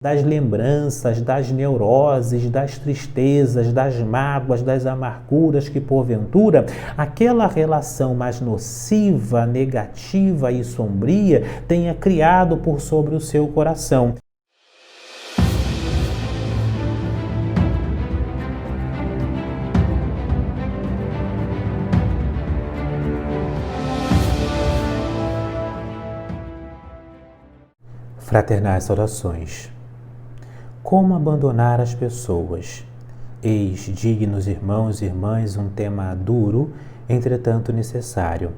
das lembranças, das neuroses, das tristezas, das mágoas, das amarguras que porventura aquela relação mais nociva, negativa e sombria tenha criado por sobre o seu coração. Fraternais orações. Como abandonar as pessoas? Eis, dignos irmãos e irmãs, um tema duro, entretanto necessário.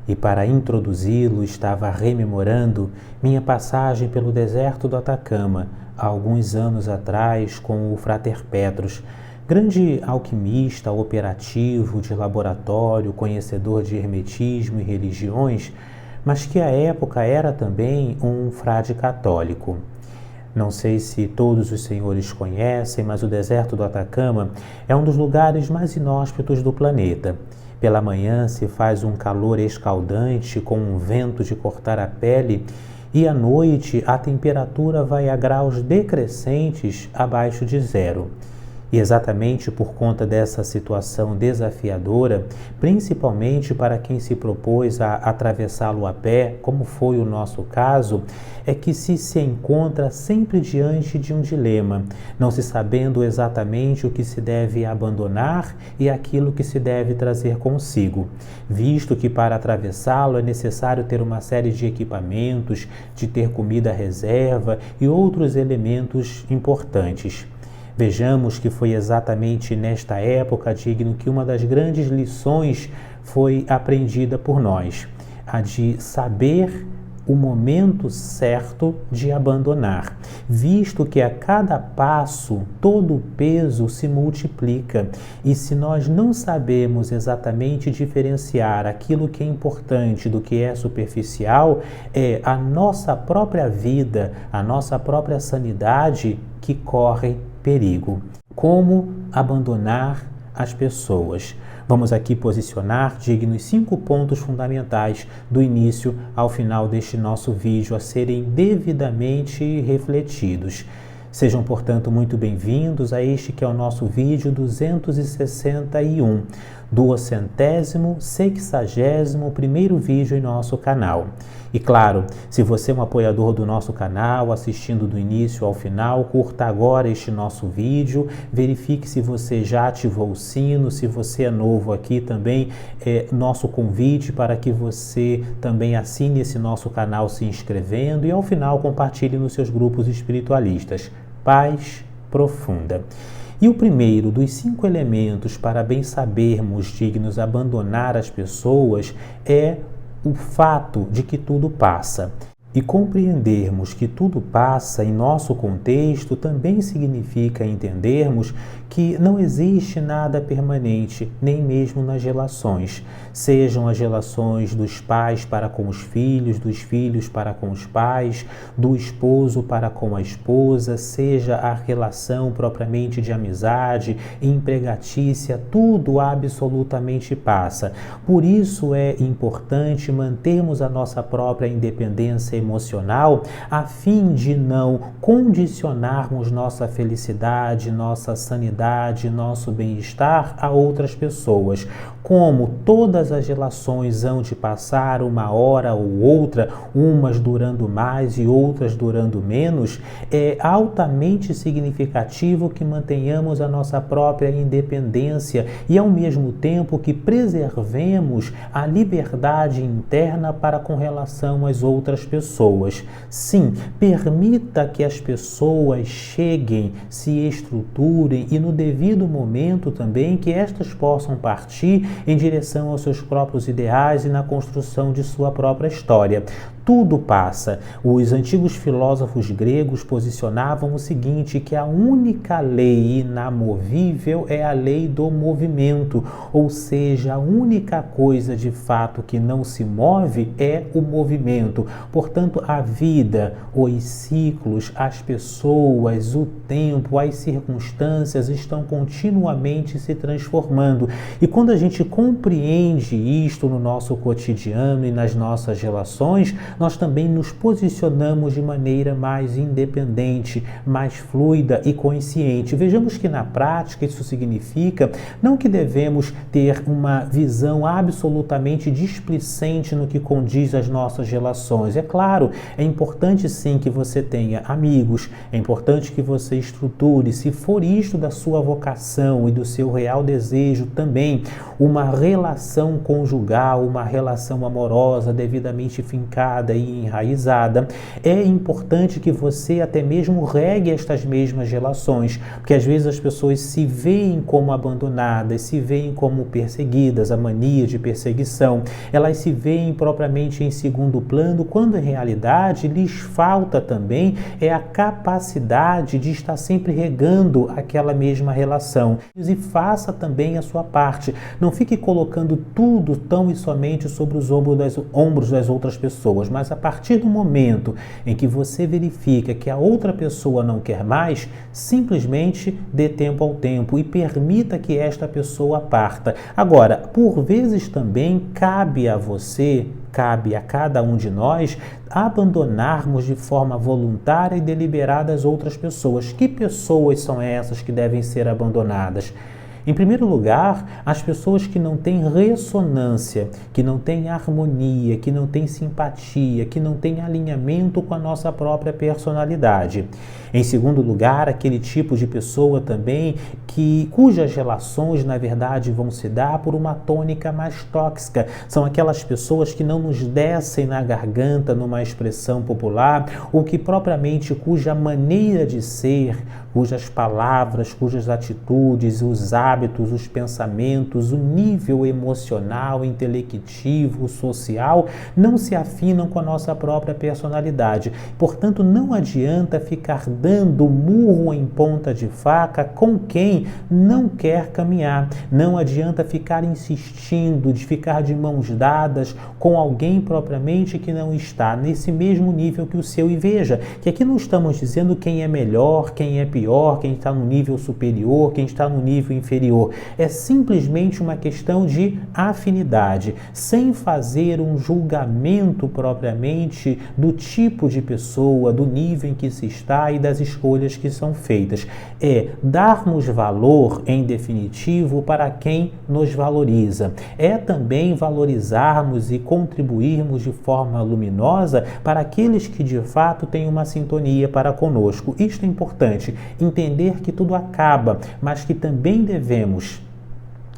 E para introduzi-lo, estava rememorando minha passagem pelo deserto do Atacama, há alguns anos atrás, com o Frater Petros, grande alquimista, operativo de laboratório, conhecedor de hermetismo e religiões, mas que à época era também um frade católico. Não sei se todos os senhores conhecem, mas o deserto do Atacama é um dos lugares mais inóspitos do planeta. Pela manhã se faz um calor escaldante com um vento de cortar a pele e à noite a temperatura vai a graus decrescentes abaixo de zero. E exatamente por conta dessa situação desafiadora, principalmente para quem se propôs a atravessá-lo a pé, como foi o nosso caso, é que se encontra sempre diante de um dilema, não se sabendo exatamente o que se deve abandonar e aquilo que se deve trazer consigo, visto que para atravessá-lo é necessário ter uma série de equipamentos, de ter comida à reserva e outros elementos importantes. Vejamos que foi exatamente nesta época, digno, que uma das grandes lições foi aprendida por nós, a de saber o momento certo de abandonar, visto que a cada passo todo o peso se multiplica e se nós não sabemos exatamente diferenciar aquilo que é importante do que é superficial, é a nossa própria vida, a nossa própria sanidade que corre perigo. Como abandonar as pessoas? Vamos aqui posicionar, dignos, 5 pontos fundamentais do início ao final deste nosso vídeo a serem devidamente refletidos. Sejam, portanto, muito bem-vindos a este que é o nosso vídeo 261, 261º vídeo em nosso canal. E claro, se você é um apoiador do nosso canal, assistindo do início ao final, curta agora este nosso vídeo, verifique se você já ativou o sino, se você é novo aqui também, nosso convite para que você também assine esse nosso canal se inscrevendo e ao final compartilhe nos seus grupos espiritualistas. Paz profunda. E o primeiro dos 5 elementos para bem sabermos dignos abandonar as pessoas é o fato de que tudo passa. E compreendermos que tudo passa em nosso contexto também significa entendermos que não existe nada permanente, nem mesmo nas relações. Sejam as relações dos pais para com os filhos, dos filhos para com os pais, do esposo para com a esposa, seja a relação propriamente de amizade, empregatícia, tudo absolutamente passa. Por isso é importante mantermos a nossa própria independência emocional, a fim de não condicionarmos nossa felicidade, nossa sanidade, nosso bem-estar a outras pessoas. Como todas as relações hão de passar uma hora ou outra, umas durando mais e outras durando menos, é altamente significativo que mantenhamos a nossa própria independência e, ao mesmo tempo, que preservemos a liberdade interna para com relação às outras pessoas. Sim, permita que as pessoas cheguem, se estruturem e no devido momento também que estas possam partir em direção aos seus próprios ideais e na construção de sua própria história. Tudo passa. Os antigos filósofos gregos posicionavam o seguinte, que a única lei inamovível é a lei do movimento, ou seja, a única coisa de fato que não se move é o movimento. Portanto, a vida, os ciclos, as pessoas, o tempo, as circunstâncias estão continuamente se transformando. E quando a gente compreende isto no nosso cotidiano e nas nossas relações, nós também nos posicionamos de maneira mais independente, mais fluida e consciente. Vejamos que na prática isso significa não que devemos ter uma visão absolutamente displicente no que condiz às nossas relações. É claro, é importante sim que você tenha amigos, é importante que você estruture, se for isto da sua vocação e do seu real desejo também, uma relação conjugal, uma relação amorosa devidamente fincada e enraizada. É importante que você até mesmo regue estas mesmas relações, porque às vezes as pessoas se veem como abandonadas, se veem como perseguidas, a mania de perseguição, elas se veem propriamente em segundo plano, quando em realidade lhes falta também a capacidade de estar sempre regando aquela mesma relação. E faça também a sua parte. Não fique colocando tudo tão e somente sobre os ombros das outras pessoas, mas a partir do momento em que você verifica que a outra pessoa não quer mais, simplesmente dê tempo ao tempo e permita que esta pessoa parta. Agora, por vezes também cabe a você, cabe a cada um de nós abandonarmos de forma voluntária e deliberada as outras pessoas. Que pessoas são essas que devem ser abandonadas? Em primeiro lugar, as pessoas que não têm ressonância, que não têm harmonia, que não têm simpatia, que não têm alinhamento com a nossa própria personalidade. Em segundo lugar, aquele tipo de pessoa também cujas relações, na verdade, vão se dar por uma tônica mais tóxica. São aquelas pessoas que não nos descem na garganta, numa expressão popular, ou que propriamente cuja maneira de ser, cujas palavras, cujas atitudes, os hábitos, os pensamentos, o nível emocional, intelectivo, social, não se afinam com a nossa própria personalidade. Portanto, não adianta ficar dando murro em ponta de faca com quem não quer caminhar. Não adianta ficar insistindo, de ficar de mãos dadas com alguém propriamente que não está nesse mesmo nível que o seu. E veja, que aqui não estamos dizendo quem é melhor, quem é pior, quem está no nível superior, quem está no nível inferior. É simplesmente uma questão de afinidade, sem fazer um julgamento propriamente do tipo de pessoa, do nível em que se está e das escolhas que são feitas. É darmos valor, em definitivo, para quem nos valoriza. É também valorizarmos e contribuirmos de forma luminosa para aqueles que de fato têm uma sintonia para conosco. Isto é importante, entender que tudo acaba, mas que também devemos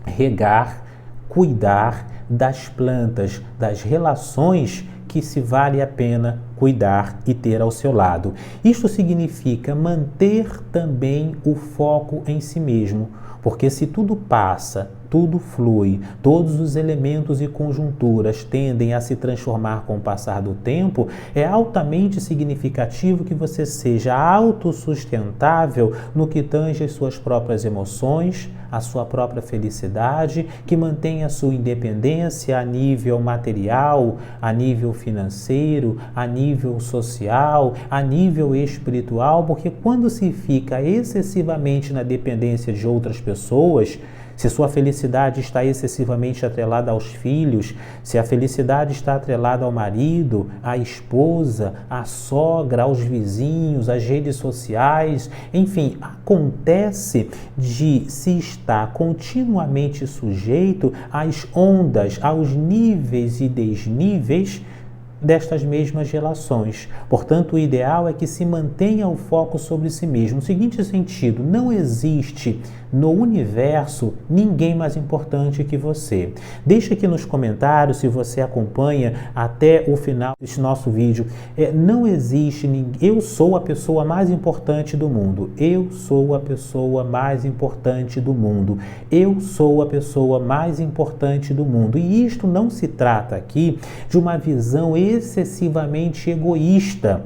regar, cuidar das plantas, das relações que se vale a pena cuidar e ter ao seu lado. Isto significa manter também o foco em si mesmo, porque se tudo passa, tudo flui, todos os elementos e conjunturas tendem a se transformar com o passar do tempo, é altamente significativo que você seja autossustentável no que tange as suas próprias emoções, a sua própria felicidade, que mantenha a sua independência a nível material, a nível financeiro, a nível social, a nível espiritual, porque quando se fica excessivamente na dependência de outras pessoas, se sua felicidade está excessivamente atrelada aos filhos, se a felicidade está atrelada ao marido, à esposa, à sogra, aos vizinhos, às redes sociais, enfim, acontece de se estar continuamente sujeito às ondas, aos níveis e desníveis destas mesmas relações. Portanto, o ideal é que se mantenha o foco sobre si mesmo. No seguinte sentido, não existe no universo ninguém mais importante que você. Deixa aqui nos comentários se você acompanha até o final deste nosso vídeo. Não existe ninguém. Eu sou a pessoa mais importante do mundo. Eu sou a pessoa mais importante do mundo. Eu sou a pessoa mais importante do mundo. E isto não se trata aqui de uma visão excessivamente egoísta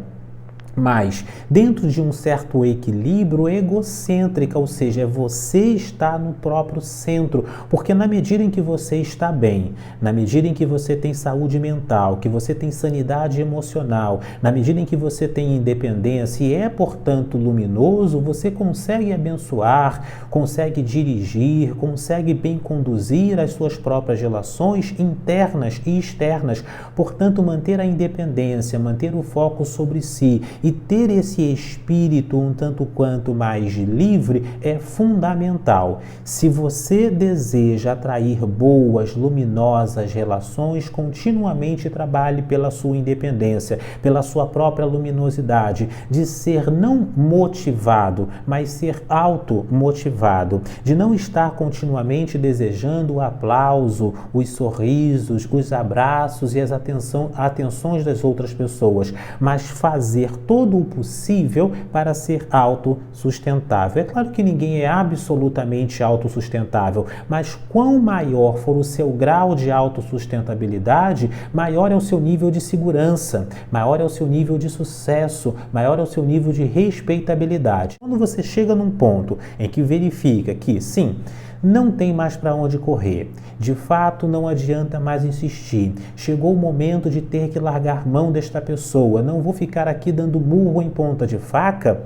Mas dentro de um certo equilíbrio egocêntrico, ou seja, você está no próprio centro, porque na medida em que você está bem, na medida em que você tem saúde mental, que você tem sanidade emocional, na medida em que você tem independência e é, portanto, luminoso, você consegue abençoar, consegue dirigir, consegue bem conduzir as suas próprias relações internas e externas, portanto, manter a independência, manter o foco sobre si e ter esse espírito um tanto quanto mais livre é fundamental. Se você deseja atrair boas, luminosas relações, continuamente trabalhe pela sua independência, pela sua própria luminosidade, de ser não motivado, mas ser automotivado, de não estar continuamente desejando o aplauso, os sorrisos, os abraços e as atenções das outras pessoas, mas fazer todo o possível para ser autossustentável. É claro que ninguém é absolutamente autossustentável, mas quão maior for o seu grau de autossustentabilidade, maior é o seu nível de segurança, maior é o seu nível de sucesso, maior é o seu nível de respeitabilidade. Quando você chega num ponto em que verifica que, sim, não tem mais para onde correr. De fato, não adianta mais insistir. Chegou o momento de ter que largar mão desta pessoa. Não vou ficar aqui dando murro em ponta de faca.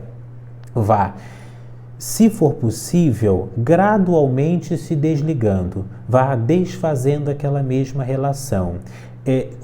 Vá. Se for possível, gradualmente se desligando. Vá desfazendo aquela mesma relação.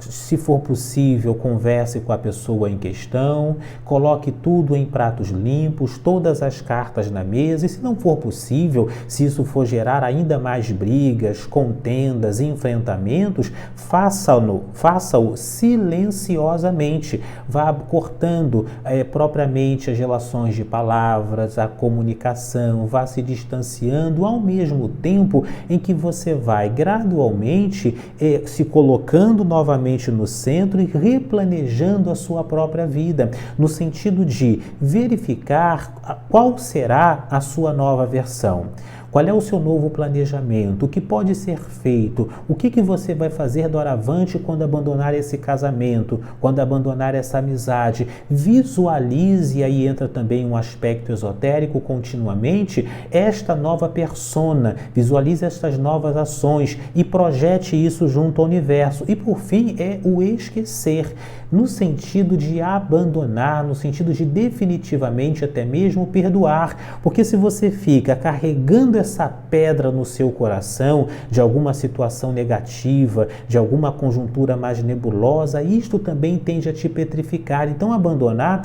Se for possível, converse com a pessoa em questão, coloque tudo em pratos limpos, todas as cartas na mesa, e se não for possível, se isso for gerar ainda mais brigas, contendas, enfrentamentos, faça-o silenciosamente, vá cortando propriamente as relações de palavras, a comunicação, vá se distanciando ao mesmo tempo em que você vai gradualmente se colocando novamente no centro e replanejando a sua própria vida, no sentido de verificar qual será a sua nova versão. Qual é o seu novo planejamento? O que pode ser feito? O que você vai fazer doravante quando abandonar esse casamento? Quando abandonar essa amizade? Visualize, e aí entra também um aspecto esotérico continuamente, esta nova persona. Visualize estas novas ações e projete isso junto ao universo. E por fim, é o esquecer, no sentido de abandonar, no sentido de definitivamente até mesmo perdoar. Porque se você fica carregando essa pedra no seu coração de alguma situação negativa, de alguma conjuntura mais nebulosa, isto também tende a te petrificar. Então abandonar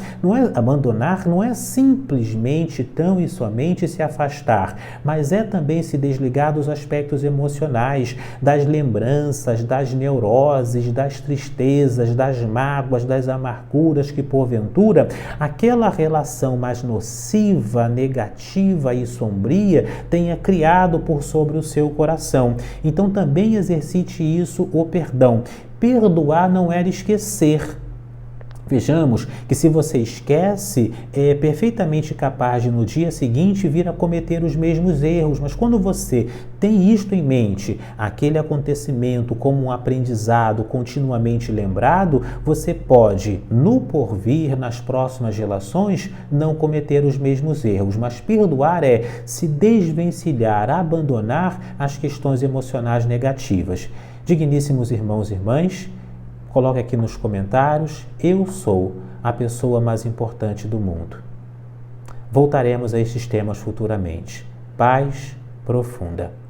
não é simplesmente tão e somente se afastar, mas é também se desligar dos aspectos emocionais, das lembranças, das neuroses, das tristezas, das mágoas, das amarguras que porventura aquela relação mais nociva, negativa e sombria tenha criado por sobre o seu coração. Então também exercite isso, o perdão. Perdoar não era esquecer. Vejamos que se você esquece, é perfeitamente capaz de no dia seguinte vir a cometer os mesmos erros, mas quando você tem isto em mente, aquele acontecimento como um aprendizado continuamente lembrado, você pode, no porvir, nas próximas relações, não cometer os mesmos erros, mas perdoar é se desvencilhar, abandonar as questões emocionais negativas. Digníssimos irmãos e irmãs, coloque aqui nos comentários: eu sou a pessoa mais importante do mundo. Voltaremos a estes temas futuramente. Paz profunda.